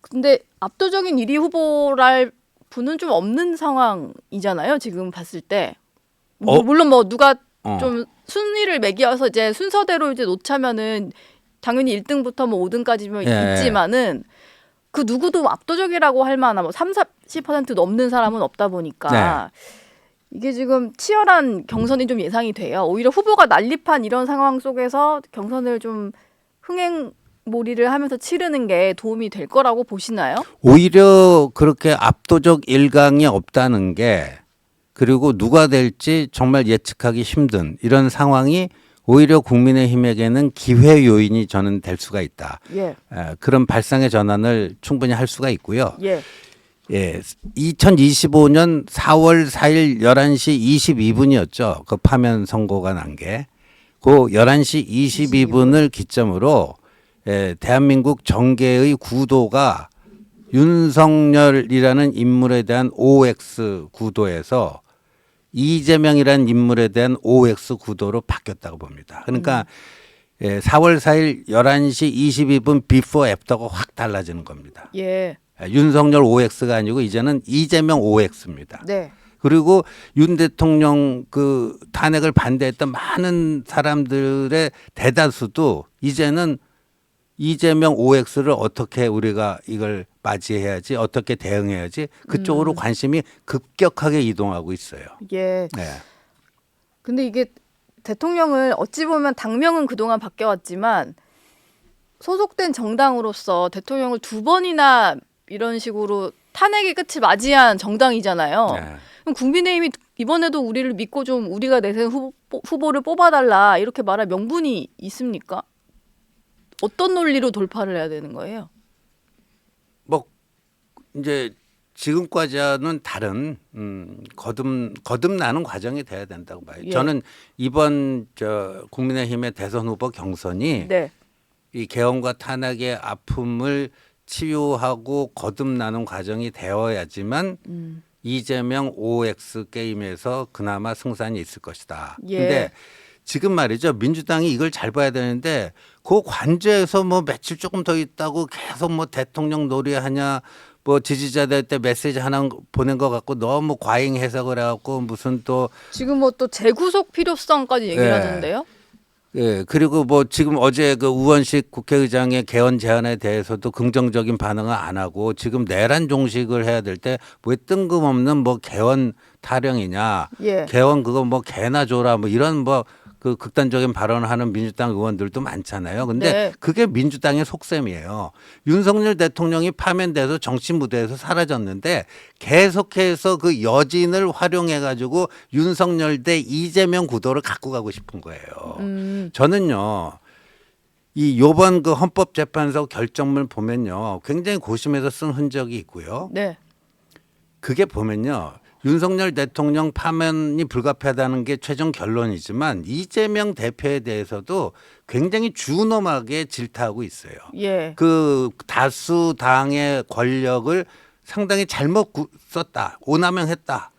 근데 압도적인 1위 후보랄 분은 좀 없는 상황이잖아요. 지금 봤을 때. 물론 뭐 누가 좀 순위를 매겨서 이제 순서대로 이제 놓자면은 당연히 1등부터 뭐 5등까지면 있지만은 그 누구도 압도적이라고 할 만한 뭐 30~40% 넘는 사람은 없다 보니까 이게 지금 치열한 경선이 좀 예상이 돼요. 오히려 후보가 난립한 이런 상황 속에서 경선을 좀 흥행몰이를 하면서 치르는 게 도움이 될 거라고 보시나요? 오히려 그렇게 압도적 일강이 없다는 게 그리고 누가 될지 정말 예측하기 힘든 이런 상황이 오히려 국민의힘에게는 기회 요인이 저는 될 수가 있다. 예. 그런 발상의 전환을 충분히 할 수가 있고요. 예. 2025년 4월 4일 11시 22분이었죠. 그 파면 선고가 난 게. 그 11시 22분을 기점으로 대한민국 정계의 구도가 윤석열이라는 인물에 대한 OX 구도에서 이재명이라는 인물에 대한 OX 구도로 바뀌었다고 봅니다. 그러니까 4월 4일 11시 22분 비포 애프터가 확 달라지는 겁니다. 예. 윤석열 OX가 아니고 이제는 이재명 OX입니다. 네. 그리고 윤 대통령 그 탄핵을 반대했던 많은 사람들의 대다수도 이제는 이재명 OX를 어떻게 우리가 이걸 맞이해야지 어떻게 대응해야지 그쪽으로 관심이 급격하게 이동하고 있어요. 예. 네. 근데 이게 대통령을 어찌 보면 당명은 그동안 바뀌어왔지만 소속된 정당으로서 대통령을 2번이나 이런 식으로 탄핵의 끝을 맞이한 정당이잖아요. 네. 그럼 국민의힘이 이번에도 우리를 믿고 좀 우리가 내세운 후보를 뽑아달라 이렇게 말할 명분이 있습니까? 어떤 논리로 돌파를 해야 되는 거예요? 뭐 이제 지금까지와는 다른 거듭나는 과정이 돼야 된다고 봐요. 예. 저는 이번 국민의힘의 대선 후보 경선이 네. 이 개헌과 탄핵의 아픔을 치유하고 거듭나는 과정이 되어야지만 이재명 OX 게임에서 그나마 승산이 있을 것이다. 예. 근데 지금 말이죠. 민주당이 이걸 잘 봐야 되는데 그 관저에서 뭐 며칠 조금 더 있다고 계속 뭐 대통령 놀이하냐 뭐 지지자들한테 메시지 하나 보낸 것 같고 너무 과잉 해석을 해갖고 무슨 또 지금 뭐 또 재구속 필요성까지 얘기를 하던데요? 그리고 뭐 지금 어제 그 우원식 국회의장의 개헌 제안에 대해서도 긍정적인 반응을 안 하고 지금 내란 종식을 해야 될 때 왜 뜬금없는 뭐 개헌 타령이냐, 예. 개헌 그거 뭐 개나 줘라 뭐 이런 뭐 그 극단적인 발언을 하는 민주당 의원들도 많잖아요. 근데 네. 그게 민주당의 속셈이에요. 윤석열 대통령이 파면돼서 정치 무대에서 사라졌는데 계속해서 그 여진을 활용해 가지고 윤석열 대 이재명 구도를 갖고 가고 싶은 거예요. 저는요. 이 요번 그 헌법재판소 결정문 보면요. 굉장히 고심해서 쓴 흔적이 있고요. 네. 그게 보면요. 윤석열 대통령 파면이 불가피하다는 게 최종 결론이지만 이재명 대표에 대해서도 굉장히 준엄하게 질타하고 있어요. 예. 그 다수 당의 권력을 상당히 잘못 썼다. 오남용했다.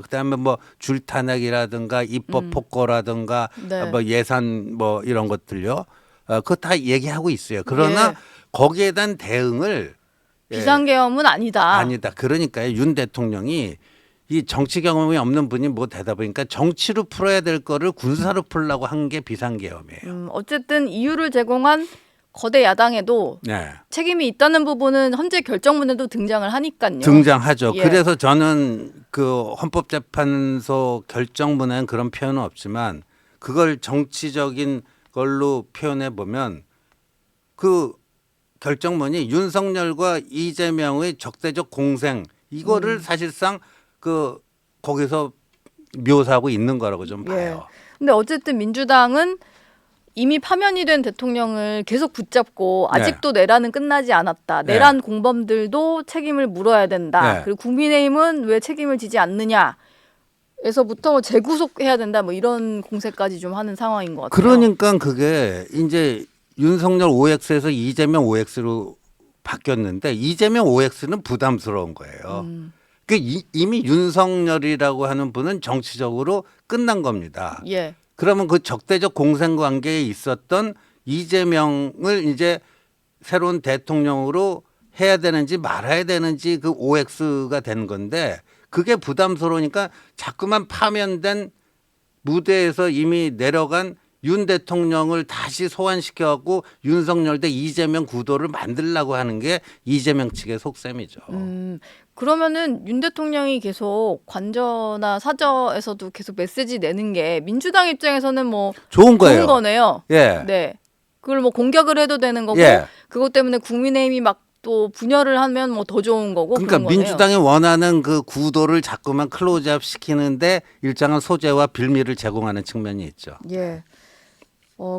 그다음에 뭐 줄탄핵이라든가 입법 폭거라든가 네. 뭐 예산 뭐 이런 것들요. 그거 다 얘기하고 있어요. 그러나 예. 거기에 대한 대응을 비상계엄은 아니다. 아니다. 그러니까요. 윤 대통령이 이 정치 경험이 없는 분이 뭐 되다 보니까 정치로 풀어야 될 거를 군사로 풀려고 한 게 비상계엄이에요. 어쨌든 이유를 제공한 거대 야당에도 네. 책임이 있다는 부분은 헌재 결정문에도 등장을 하니까요. 등장하죠. 예. 그래서 저는 그 헌법재판소 결정문에는 그런 표현은 없지만 그걸 정치적인 걸로 표현해 보면 그 결정문이 윤석열과 이재명의 적대적 공생 이거를 사실상 그 거기서 묘사하고 있는 거라고 좀 봐요. 근데 어쨌든 민주당은 이미 파면이 된 대통령을 계속 붙잡고 아직도 내란은 끝나지 않았다. 내란 공범들도 책임을 물어야 된다. 그리고 국민의힘은 왜 책임을 지지 않느냐. 에서부터 뭐 재구속해야 된다. 뭐 이런 공세까지 좀 하는 상황인 것 같아요. 그러니까 그게 이제 윤석열 OX에서 이재명 OX로 바뀌었는데 이재명 OX는 부담스러운 거예요. 그 이미 윤석열이라고 하는 분은 정치적으로 끝난 겁니다. 예. 그러면 그 적대적 공생 관계에 있었던 이재명을 이제 새로운 대통령으로 해야 되는지 말아야 되는지 그 OX가 된 건데 그게 부담스러우니까 자꾸만 파면된 무대에서 이미 내려간 윤 대통령을 다시 소환시켜갖고 윤석열 대 이재명 구도를 만들려고 하는 게 이재명 측의 속셈이죠. 그러면은 윤 대통령이 계속 관저나 사저에서도 계속 메시지 내는 게 민주당 입장에서는 뭐 좋은 거예요. 좋은 거네요. 예. 네. 그걸 뭐 공격을 해도 되는 거고 예. 그것 때문에 국민의힘이 막 또 분열을 하면 뭐 더 좋은 거고 그러니까 그런 거네요. 민주당이 원하는 그 구도를 자꾸만 클로즈업 시키는데 일정한 소재와 빌미를 제공하는 측면이 있죠. 예.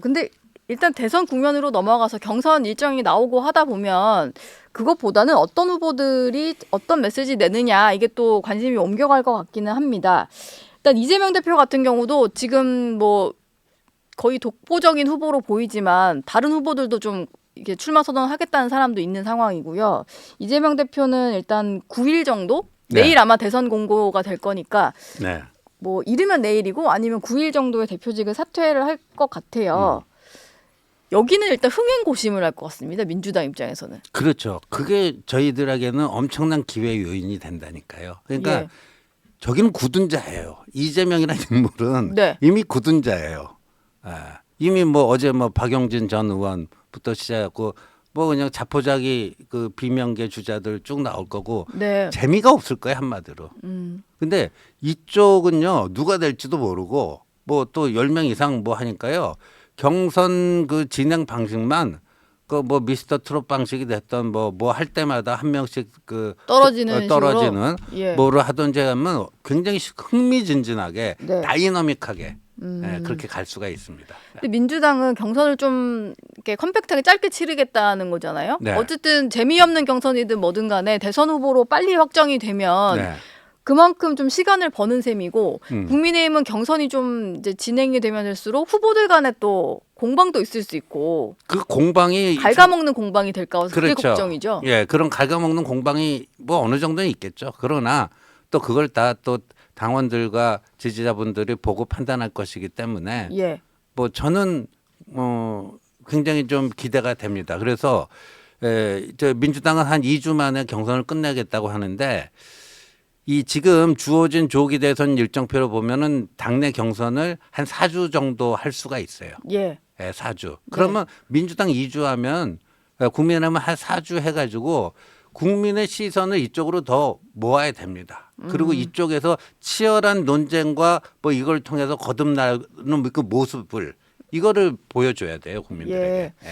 근데 일단 대선 국면으로 넘어가서 경선 일정이 나오고 하다 보면 그것보다는 어떤 후보들이 어떤 메시지 내느냐 이게 또 관심이 옮겨갈 것 같기는 합니다. 일단 이재명 대표 같은 경우도 지금 뭐 거의 독보적인 후보로 보이지만 다른 후보들도 좀 이게 출마 선언하겠다는 사람도 있는 상황이고요. 이재명 대표는 일단 9일 정도 네. 내일 아마 대선 공고가 될 거니까 네. 뭐 이르면 내일이고 아니면 9일 정도의 대표직을 사퇴를 할 것 같아요. 여기는 일단 흥행고심을 할 것 같습니다. 민주당 입장에서는. 그렇죠. 그게 저희들에게는 엄청난 기회 요인이 된다니까요. 그러니까 예. 저기는 굳은 자예요. 이재명이라는 인물은 네. 이미 굳은 자예요. 이미 뭐 어제 뭐 박용진 전 의원부터 시작했고 뭐 그냥 자포자기 그 비명계 주자들 쭉 나올 거고 네. 재미가 없을 거예요 한마디로. 근데 이쪽은요 누가 될지도 모르고 뭐 또 10명 이상 뭐 하니까요 경선 그 진행 방식만 그 뭐 미스터 트롯 방식이 됐던 뭐 할 때마다 한 명씩 그 떨어지는 떨어지는 식으로? 예. 뭐를 하든지 하면 굉장히 흥미진진하게 네. 다이너믹하게 그렇게 갈 수가 있습니다. 근데 민주당은 경선을 좀 이렇게 컴팩트하게 짧게 치르겠다는 거잖아요. 네. 어쨌든 재미없는 경선이든 뭐든 간에 대선 후보로 빨리 확정이 되면 네. 그만큼 좀 시간을 버는 셈이고 음. 국민의힘은 경선이 좀 이제 진행이 되면 될수록 후보들 간에 또 공방도 있을 수 있고 그 공방이 갉아먹는 공방이 될까 봐 그게 그렇죠. 걱정이죠. 예, 그런 갉아먹는 공방이 뭐 어느 정도는 있겠죠. 그러나 또 그걸 다 또 당원들과 지지자분들이 보고 판단할 것이기 때문에 예. 뭐 저는 굉장히 좀 기대가 됩니다. 그래서 저 민주당은 한 2주 만에 경선을 끝내겠다고 하는데 이 지금 주어진 조기 대선 일정표로 보면은 당내 경선을 한 4주 정도 할 수가 있어요. 예. 4주. 그러면 민주당 2주 하면 국민의힘은 한 4주 해가지고 국민의 시선을 이쪽으로 더 모아야 됩니다. 그리고 이쪽에서 치열한 논쟁과 뭐 이걸 통해서 거듭나는 그 모습을 이거를 보여줘야 돼요 국민들에게. 예. 예.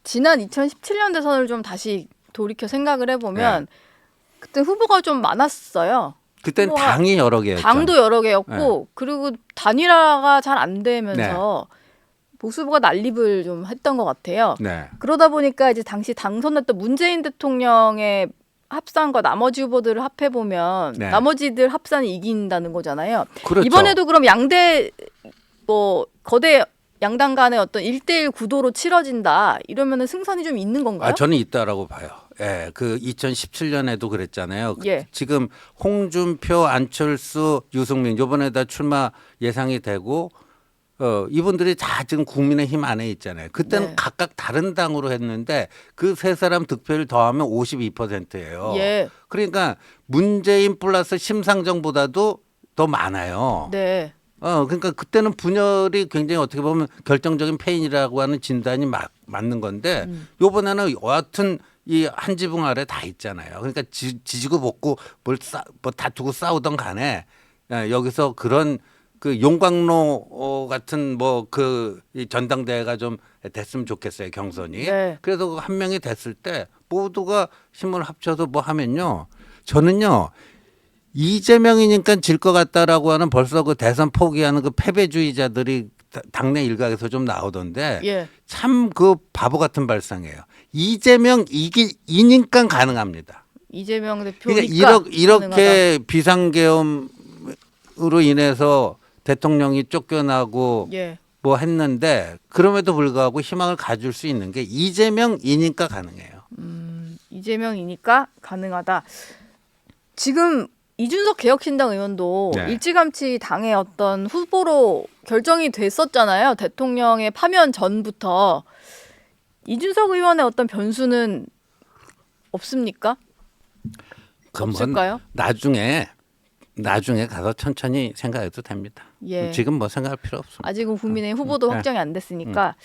지난 2017년 대선을 좀 다시 돌이켜 생각을 해보면 그때 후보가 좀 많았어요. 그땐 후보가- 당이 여러 개였죠. 당도 여러 개였고 그리고 단일화가 잘 안 되면서 보수 후보가 난립을 좀 했던 것 같아요. 네. 그러다 보니까 이제 당시 당선됐던 문재인 대통령의 합산과 나머지 후보들을 합해 보면 네. 나머지들 합산이 이긴다는 거잖아요. 그렇죠. 이번에도 그럼 양대 뭐 거대 양당 간의 어떤 1대1 구도로 치러진다 이러면은 승산이 좀 있는 건가요? 저는 있다라고 봐요. 예, 그 2017년에도 그랬잖아요. 예. 지금 홍준표, 안철수, 유승민 이번에 다 출마 예상이 되고 이분들이 다 지금 국민의힘 안에 있잖아요. 그때는 네. 각각 다른 당으로 했는데 그 세 사람 득표를 더하면 52%예요. 예. 그러니까 문재인 플러스 심상정보다도 더 많아요. 네. 그러니까 그때는 분열이 굉장히 어떻게 보면 결정적인 패인이라고 하는 진단이 맞는 건데 요번에는 여하튼 이 한 지붕 아래 다 있잖아요. 그러니까 지지고 볶고 뭐 다투고 싸우던 간에 여기서 그런 그 용광로 같은 뭐 그 전당대회가 좀 됐으면 좋겠어요 경선이. 네. 그래서 한 명이 됐을 때 모두가 힘을 합쳐서 뭐 하면요. 저는요. 이재명이니까 질 것 같다라고 하는 벌써 그 대선 포기하는 그 패배주의자들이 당내 일각에서 좀 나오던데 예. 참 그 바보 같은 발상이에요. 이재명 이니까 가능합니다. 이재명 대표니까 그러니까 이렇게 가능하다. 비상계엄으로 인해서 대통령이 쫓겨나고 예. 뭐 했는데 그럼에도 불구하고 희망을 가질 수 있는 게 이재명이니까 가능해요. 이재명이니까 가능하다. 지금 이준석 개혁신당 의원도 네. 일찌감치 당의 어떤 후보로 결정이 됐었잖아요. 대통령의 파면 전부터. 이준석 의원의 어떤 변수는 없습니까? 그건 뭐 없을까요? 나중에 가서 천천히 생각해도 됩니다. 예. 지금 뭐 생각할 필요 없습니다. 아직은 국민의 후보도 네. 확정이 안 됐으니까